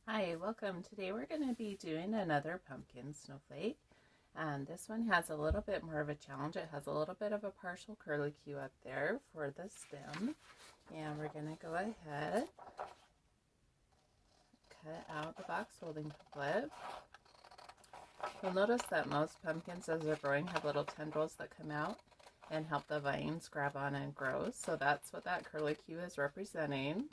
Hi, welcome. Today we're going to be doing another pumpkin snowflake. And this one has a little bit more of a challenge. It has a little bit of a partial curlicue up there for the stem. And we're going to go ahead, cut out the box folding template. You'll notice that most pumpkins as they're growing have little tendrils that come out and help the vines grab on and grow. So that's what that curlicue is representing.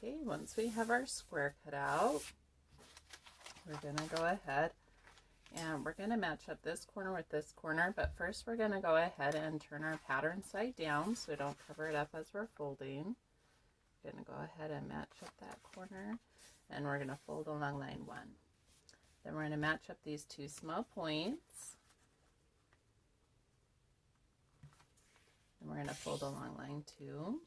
Okay, once we have our square cut out, we're going to go ahead and we're going to match up this corner with this corner, but first we're going to go ahead and turn our pattern side down so we don't cover it up as we're folding. We're going to go ahead and match up that corner, and we're going to fold along line 1. Then we're going to match up these 2 small points, and we're going to fold along line 2.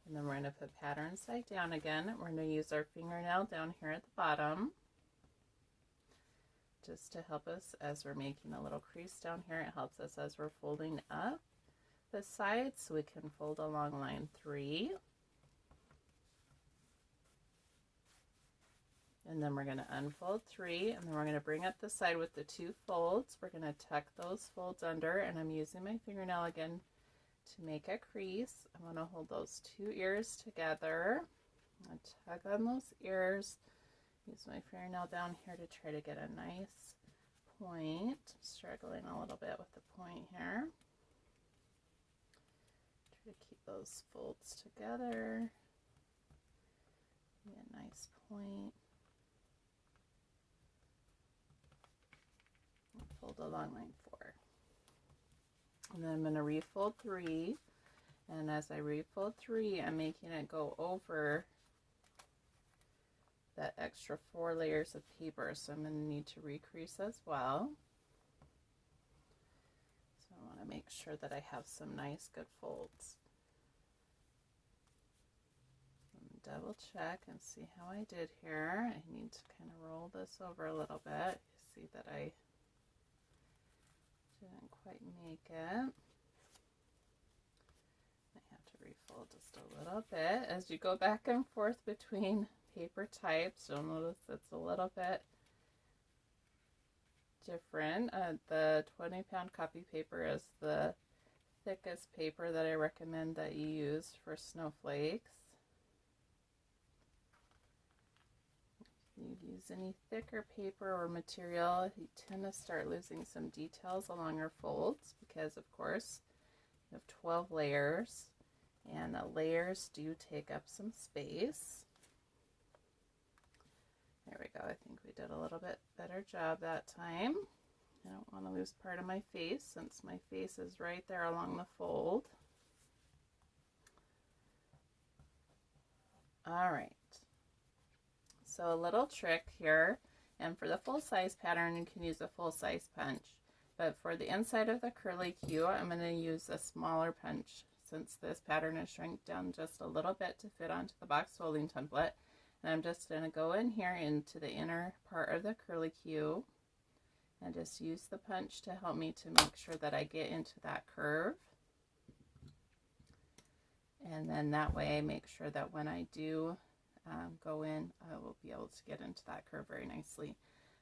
And then we're going to put pattern side down again. We're going to use our fingernail down here at the bottom just to help us as we're making a little crease down here. It helps us as we're folding up the sides so we can fold along line 3. And then we're going to unfold 3, and then we're going to bring up the side with the 2 folds. We're going to tuck those folds under, and I'm using my fingernail again to make a crease. I'm going to hold those 2 ears together. I'm going to tug on those ears. Use my fingernail down here to try to get a nice point. I'm struggling a little bit with the point here. Try to keep those folds together. Get a nice point. Fold along line 4. And then I'm going to refold 3, and as I refold 3, I'm making it go over that extra 4 layers of paper, so I'm going to need to recrease as well. So I want to make sure that I have some nice good folds. And double check and see how I did here. I need to kind of roll this over a little bit. You see that I didn't quite make it. I have to refold just a little bit. As you go back and forth between paper types, you'll notice it's a little bit different. The 20-pound copy paper is the thickest paper that I recommend that you use for snowflakes. You use any thicker paper or material, you tend to start losing some details along your folds because, of course, you have 12 layers, and the layers do take up some space. There we go. I think we did a little bit better job that time. I don't want to lose part of my face since my face is right there along the fold. All right. So a little trick here, and for the full-size pattern you can use a full-size punch, but for the inside of the curlicue I'm going to use a smaller punch since this pattern is shrunk down just a little bit to fit onto the box folding template. And I'm just going to go in here into the inner part of the curlicue and just use the punch to help me to make sure that I get into that curve. And then that way I make sure that when I do go in, I will be able to get into that curve very nicely.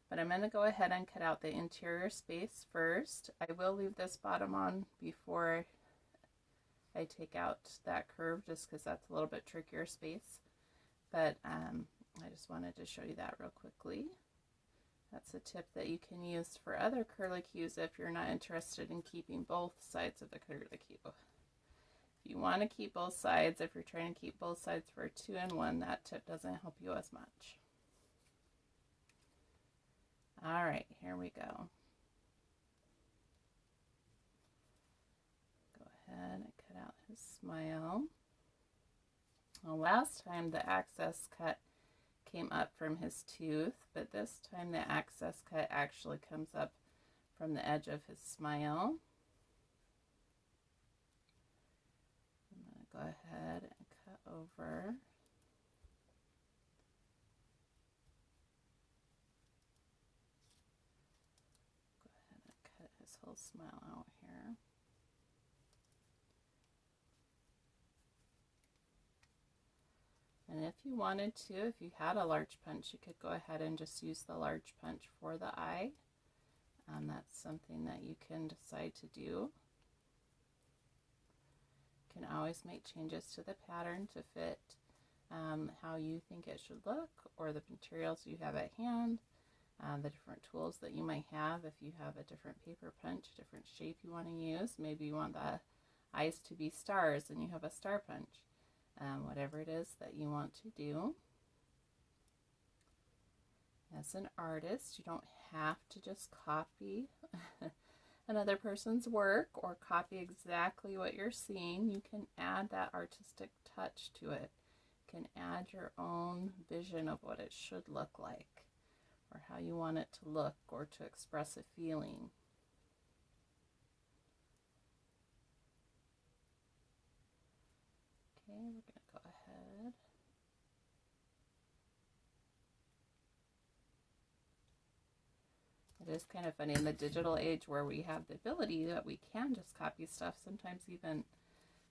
But I'm going to go ahead and cut out the interior space first. I will leave this bottom on before I take out that curve just because that's a little bit trickier space. But I just wanted to show you that real quickly. That's a tip that you can use for other curlicues if you're not interested in keeping both sides of the curlicue. If you want to keep both sides, if you're trying to keep both sides for a 2-in-1, that tip doesn't help you as much. All right, here we go. Go ahead and cut out his smile. Well, last time the access cut came up from his tooth, but this time the access cut actually comes up from the edge of his smile. Go ahead and cut over. Go ahead and cut his little smile out here. And if you wanted to, if you had a large punch, you could go ahead and just use the large punch for the eye. That's something that you can decide to do. You can always make changes to the pattern to fit how you think it should look, or the materials you have at hand, the different tools that you might have. If you have a different paper punch, different shape you want to use, maybe you want the eyes to be stars and you have a star punch. Whatever it is that you want to do. As an artist, you don't have to just copy another person's work or copy exactly what you're seeing. You can add that artistic touch to it. You can add your own vision of what it should look like, or how you want it to look, or to express a feeling. Okay, we're going to go ahead. It is kind of funny in the digital age where we have the ability that we can just copy stuff. Sometimes even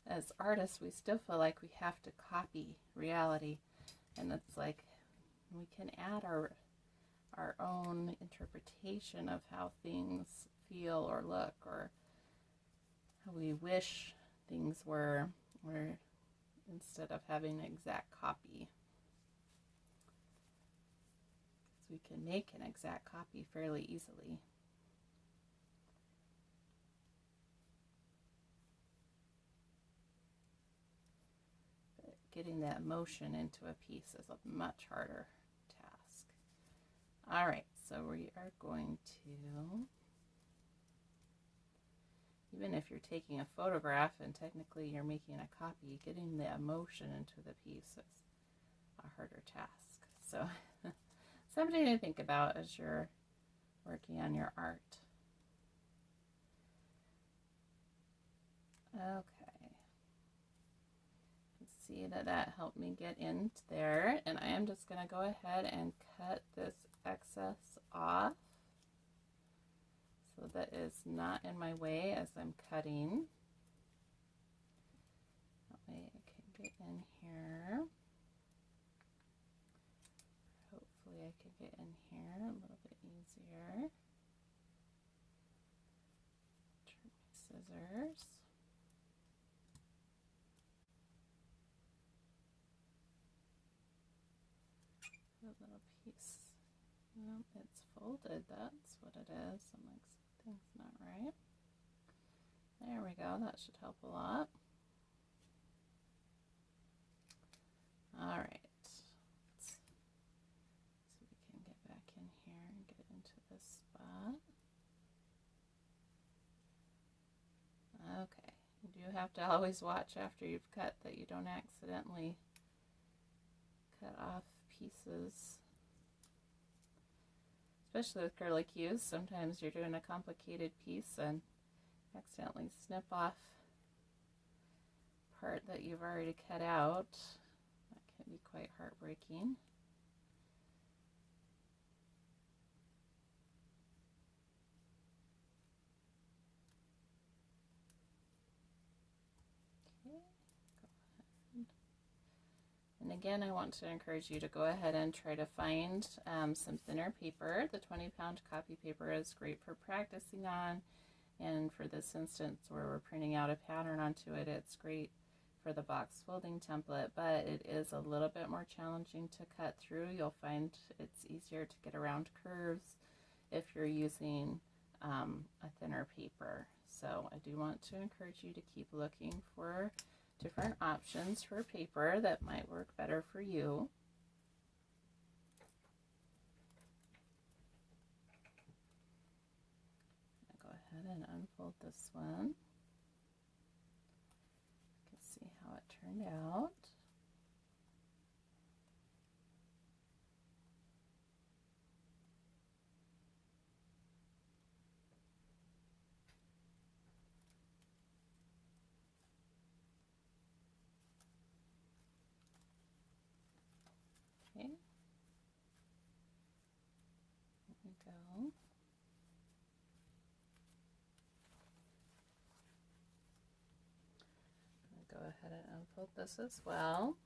as artists, we still feel like we have to copy reality. And it's like we can add our own interpretation of how things feel or look, or how we wish things were, instead of having an exact copy. So we can make an exact copy fairly easily. But getting that emotion into a piece is a much harder task. All right, so we are going to, even if you're taking a photograph and technically you're making a copy, getting the emotion into the piece is a harder task. So something to think about as you're working on your art. Okay. See that helped me get in there, and I am just going to go ahead and cut this excess off so that it's not in my way as I'm cutting. That way I can get in here. Hopefully I can get in here a little bit easier. Turn my scissors. A little piece. Well, it's folded, that's what it is. I'm like, something's not right. There we go, that should help a lot. All right, so we can get back in here and get into this spot. Okay, you do have to always watch after you've cut that you don't accidentally cut off pieces, especially with curlicues. Sometimes you're doing a complicated piece and accidentally snip off part that you've already cut out. That can be quite heartbreaking. Okay, go ahead. And again, I want to encourage you to go ahead and try to find some thinner paper. The 20-pound copy paper is great for practicing on, and for this instance where we're printing out a pattern onto it, it's great for the box folding template, but it is a little bit more challenging to cut through. You'll find it's easier to get around curves if you're using a thinner paper. So I do want to encourage you to keep looking for different options for paper that might work better for you. I'll go ahead and unfold this one. You can see how it turned out. Okay, there we go. ahead and unfold this as well.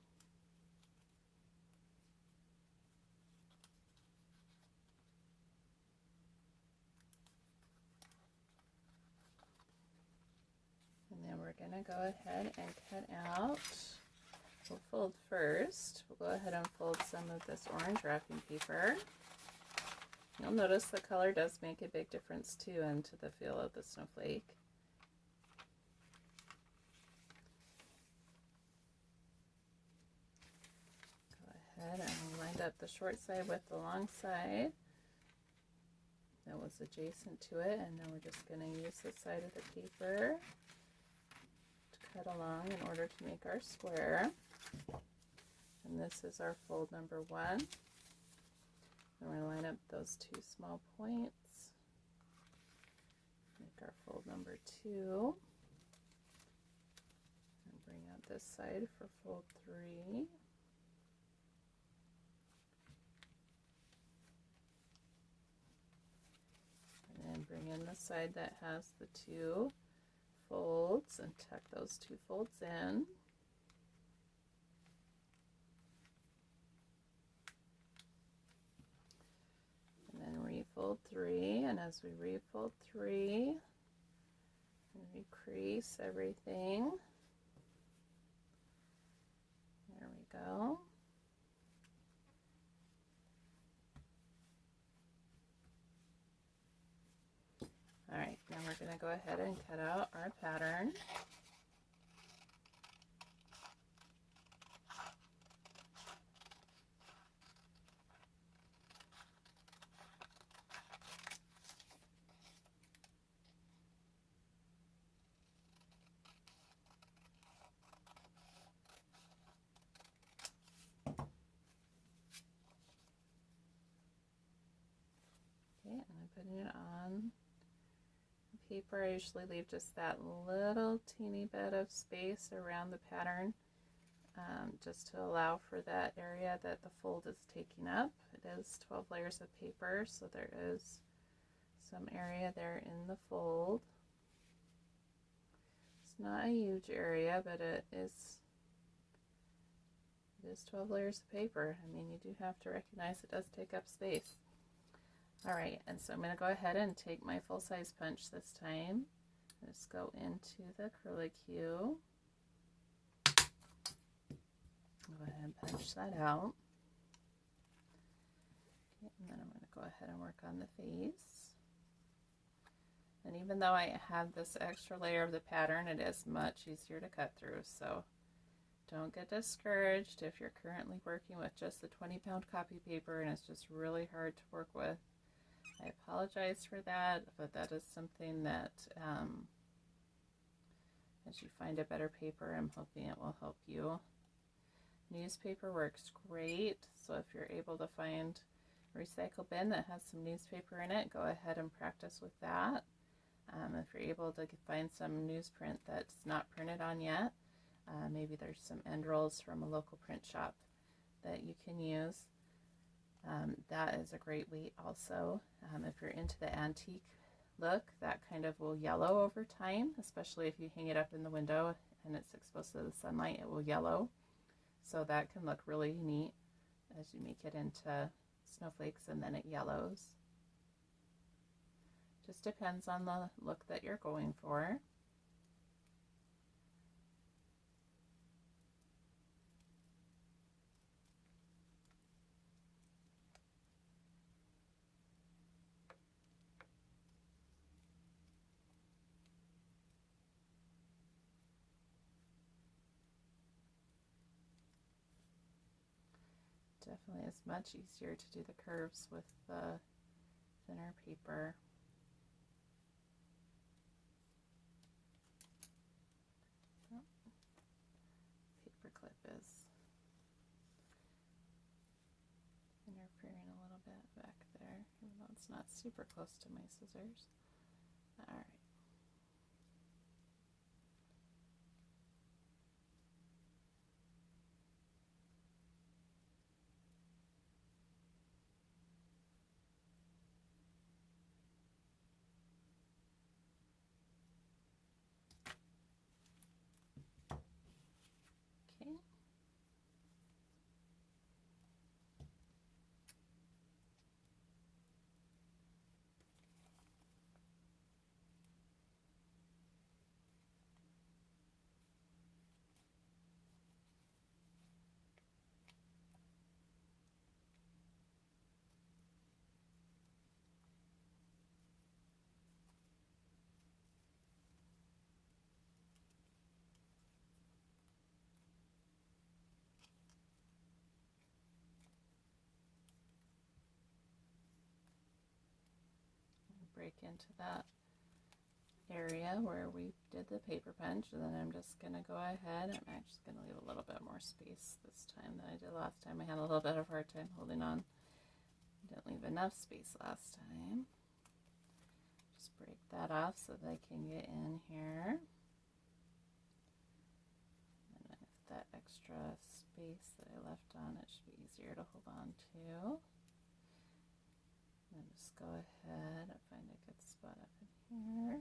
And then we're going to go ahead and cut out. We'll fold first. We'll go ahead and fold some of this orange wrapping paper. You'll notice the color does make a big difference too into the feel of the snowflake. Go ahead and line up the short side with the long side that was adjacent to it, and then we're just going to use the side of the paper to cut along in order to make our square. And this is our fold number 1. And we're going to line up those 2 small points, make our fold number 2, and bring out this side for fold 3. And then bring in the side that has the 2 folds and tuck those 2 folds in. Refold 3, and as we refold 3, recrease everything. There we go. All right, now we're going to go ahead and cut out our pattern. Okay, and I'm putting it on the paper. I usually leave just that little teeny bit of space around the pattern, just to allow for that area that the fold is taking up. It is 12 layers of paper, so there is some area there in the fold. It's not a huge area, but it is 12 layers of paper. I mean, you do have to recognize it does take up space. All right, and so I'm going to go ahead and take my full-size punch this time. Just go into the curlicue. Go ahead and punch that out. Okay, and then I'm going to go ahead and work on the face. And even though I have this extra layer of the pattern, it is much easier to cut through, so don't get discouraged if you're currently working with just the 20-pound copy paper and it's just really hard to work with. I apologize for that, but that is something that as you find a better paper, I'm hoping it will help you. Newspaper works great, so if you're able to find a recycle bin that has some newspaper in it, go ahead and practice with that. If you're able to find some newsprint that's not printed on yet, maybe there's some end rolls from a local print shop that you can use. That is a great weight also. If you're into the antique look, that kind of will yellow over time, especially if you hang it up in the window and it's exposed to the sunlight, it will yellow. So that can look really neat as you make it into snowflakes and then it yellows. Just depends on the look that you're going for. Definitely is much easier to do the curves with the thinner paper. Oh, paper clip is interfering a little bit back there, even though it's not super close to my scissors. All right. break into that area where we did the paper punch, and then I'm just going to go ahead. I'm actually going to leave a little bit more space this time than I did last time. I had a little bit of a hard time holding on. Didn't leave enough space last time. Just break that off so that I can get in here. And if that extra space that I left on, it should be easier to hold on to. And just go ahead and find a good spot up in here.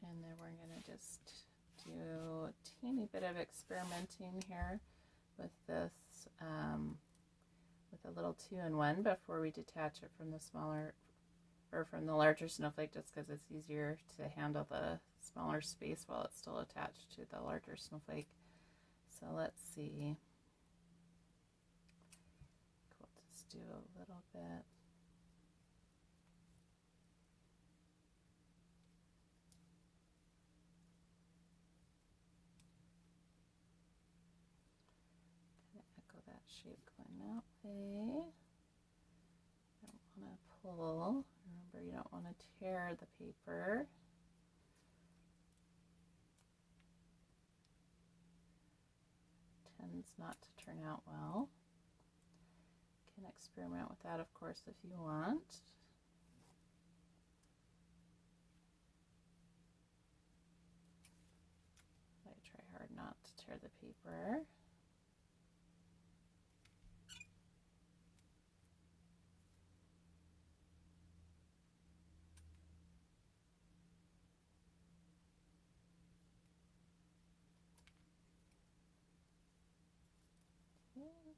And then we're going to just do a teeny bit of experimenting here with this, with a little 2-in-1 before we detach it from the smaller, or from the larger snowflake, just because it's easier to handle the smaller space while it's still attached to the larger snowflake. So let's see. We'll just do a little bit. That shape going that way. Don't want to pull. Remember, you don't want to tear the paper. Tends not to turn out well. You can experiment with that, of course, if you want. I try hard not to tear the paper.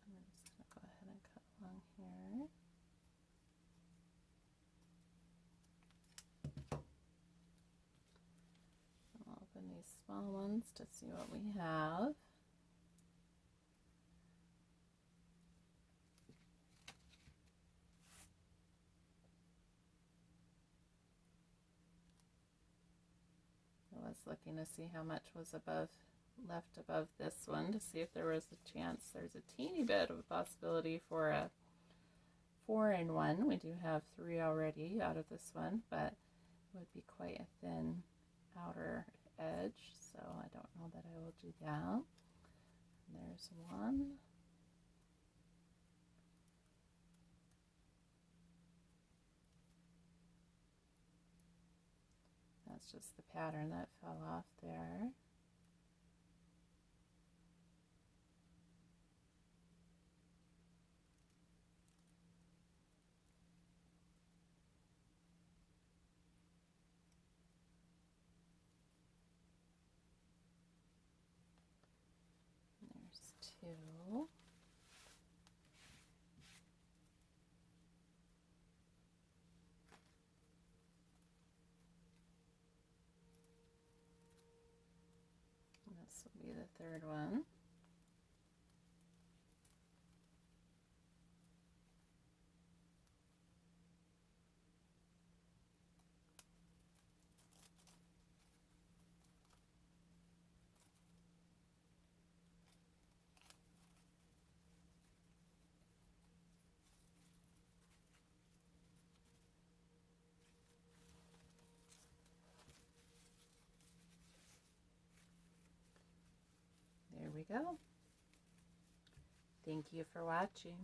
I'm just going to go ahead and cut along here. I'll open these small ones to see what we have. I was looking to see how much was left above this one to see if there was a chance. There's a teeny bit of a possibility for a 4-in-1. We do have 3 already out of this one, but it would be quite a thin outer edge, so I don't know that I will do that. And there's one. That's just the pattern that fell off there. There's 2. This will be the 3rd one. There we go. Thank you for watching.